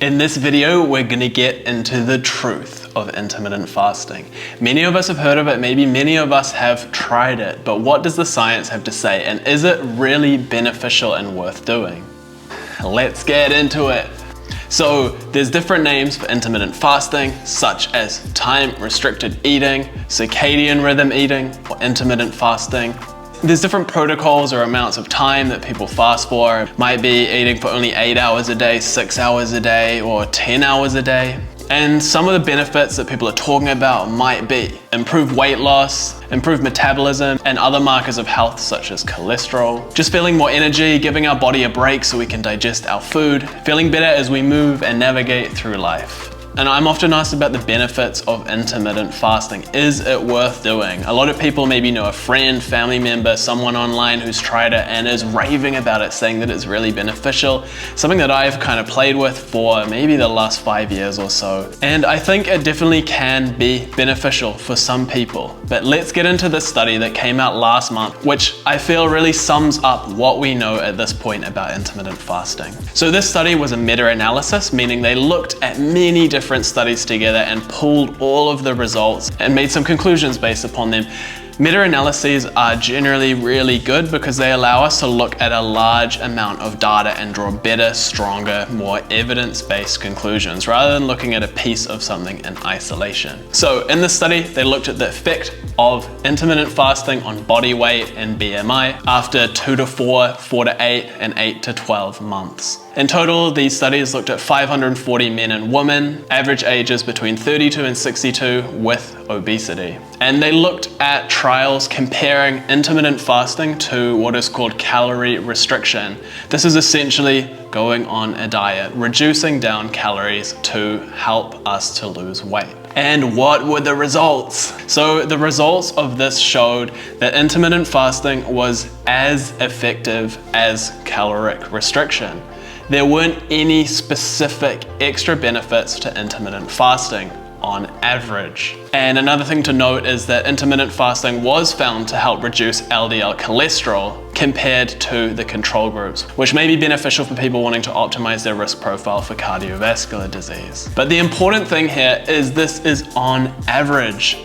In this video, we're gonna get into the truth of intermittent fasting. Many of us have heard of it, maybe many of us have tried it, but what does the science have to say, and is it really beneficial and worth doing? Let's get into it. So there's different names for intermittent fasting, such as time-restricted eating, circadian rhythm eating, or intermittent fasting. There's different protocols or amounts of time that people fast for. Might be eating for only 8 hours a day, 6 hours a day, or 10 hours a day. And some of the benefits that people are talking about might be improved weight loss, improved metabolism, and other markers of health such as cholesterol. Just feeling more energy, giving our body a break so we can digest our food, feeling better as we move and navigate through life. And I'm often asked about the benefits of intermittent fasting. Is it worth doing? A lot of people maybe know a friend, family member, someone online who's tried it and is raving about it, saying that it's really beneficial. Something that I've kind of played with for maybe the last 5 years or so. And I think it definitely can be beneficial for some people. But let's get into this study that came out last month, which I feel really sums up what we know at this point about intermittent fasting. So this study was a meta-analysis, meaning they looked at many different studies together and pulled all of the results and made some conclusions based upon them. Meta-analyses are generally really good because they allow us to look at a large amount of data and draw better, stronger, more evidence-based conclusions rather than looking at a piece of something in isolation. So in this study, they looked at the effect of intermittent fasting on body weight and BMI after 2 to 4, 4 to 8, and 8 to 12 months. In total, these studies looked at 540 men and women, average ages between 32 and 62 with obesity. And they looked at trials comparing intermittent fasting to what is called calorie restriction. This is essentially going on a diet, reducing down calories to help us to lose weight. And what were the results? So the results of this showed that intermittent fasting was as effective as caloric restriction. There weren't any specific extra benefits to intermittent fasting on average. And another thing to note is that intermittent fasting was found to help reduce LDL cholesterol compared to the control groups, which may be beneficial for people wanting to optimize their risk profile for cardiovascular disease. But the important thing here is this is on average.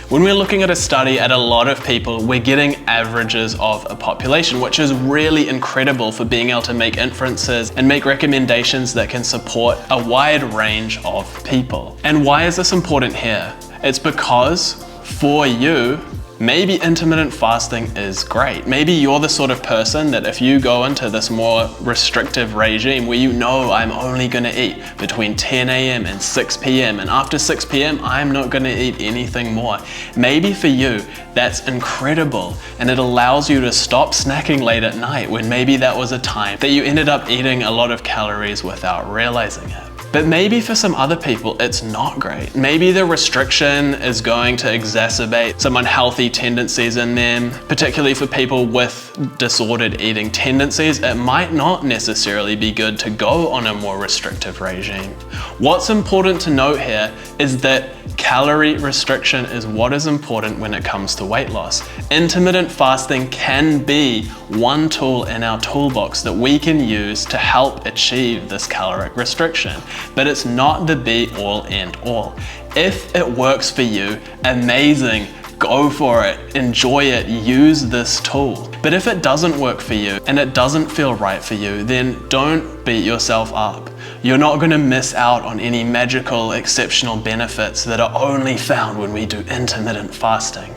When we're looking at a study at a lot of people, we're getting averages of a population, which is really incredible for being able to make inferences and make recommendations that can support a wide range of people. And why is this important here? It's because for you, maybe intermittent fasting is great. Maybe you're the sort of person that if you go into this more restrictive regime where you know I'm only gonna eat between 10 a.m. and 6 p.m. and after 6 p.m. I'm not gonna eat anything more. Maybe for you, that's incredible and it allows you to stop snacking late at night when maybe that was a time that you ended up eating a lot of calories without realizing it. But maybe for some other people, it's not great. Maybe the restriction is going to exacerbate some unhealthy tendencies in them, particularly for people with disordered eating tendencies. It might not necessarily be good to go on a more restrictive regime. What's important to note here is that calorie restriction is what is important when it comes to weight loss. Intermittent fasting can be one tool in our toolbox that we can use to help achieve this caloric restriction, but it's not the be all end all. If it works for you, amazing. Go for it, enjoy it, use this tool. But if it doesn't work for you and it doesn't feel right for you, then don't beat yourself up. You're not going to miss out on any magical, exceptional benefits that are only found when we do intermittent fasting.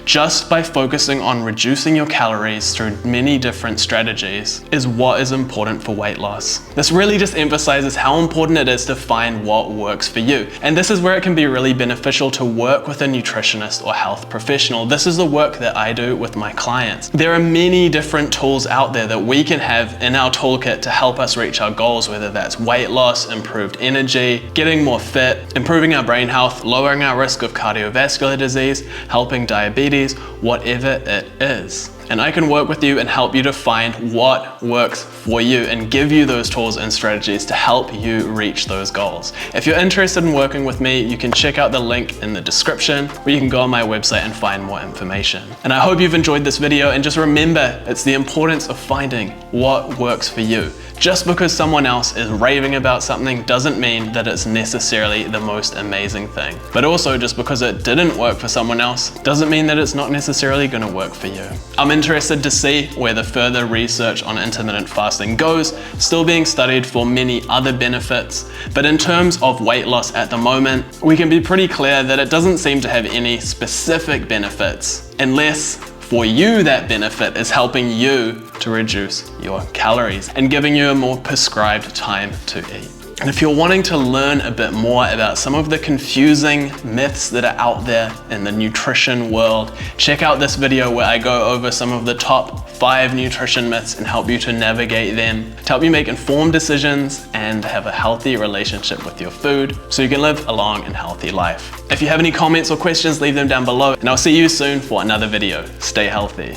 Just by focusing on reducing your calories through many different strategies is what is important for weight loss. This really just emphasizes how important it is to find what works for you. And this is where it can be really beneficial to work with a nutritionist or health professional. This is the work that I do with my clients. There are many different tools out there that we can have in our toolkit to help us reach our goals, whether that's weight loss, improved energy, getting more fit, improving our brain health, lowering our risk of cardiovascular disease, helping diabetes, whatever it is. and I can work with you and help you to find what works for you and give you those tools and strategies to help you reach those goals. If you're interested in working with me, you can check out the link in the description, where you can go on my website and find more information. And I hope you've enjoyed this video, and just remember, it's the importance of finding what works for you. Just because someone else is raving about something doesn't mean that it's necessarily the most amazing thing. But also, just because it didn't work for someone else doesn't mean that it's not necessarily going to work for you. I'm interested to see where the further research on intermittent fasting goes, still being studied for many other benefits. But in terms of weight loss at the moment, we can be pretty clear that it doesn't seem to have any specific benefits, unless for you that benefit is helping you to reduce your calories and giving you a more prescribed time to eat. And if you're wanting to learn a bit more about some of the confusing myths that are out there in the nutrition world, check out this video where I go over some of the top 5 nutrition myths and help you to navigate them, to help you make informed decisions and have a healthy relationship with your food so you can live a long and healthy life. If you have any comments or questions, leave them down below, and I'll see you soon for another video. Stay healthy.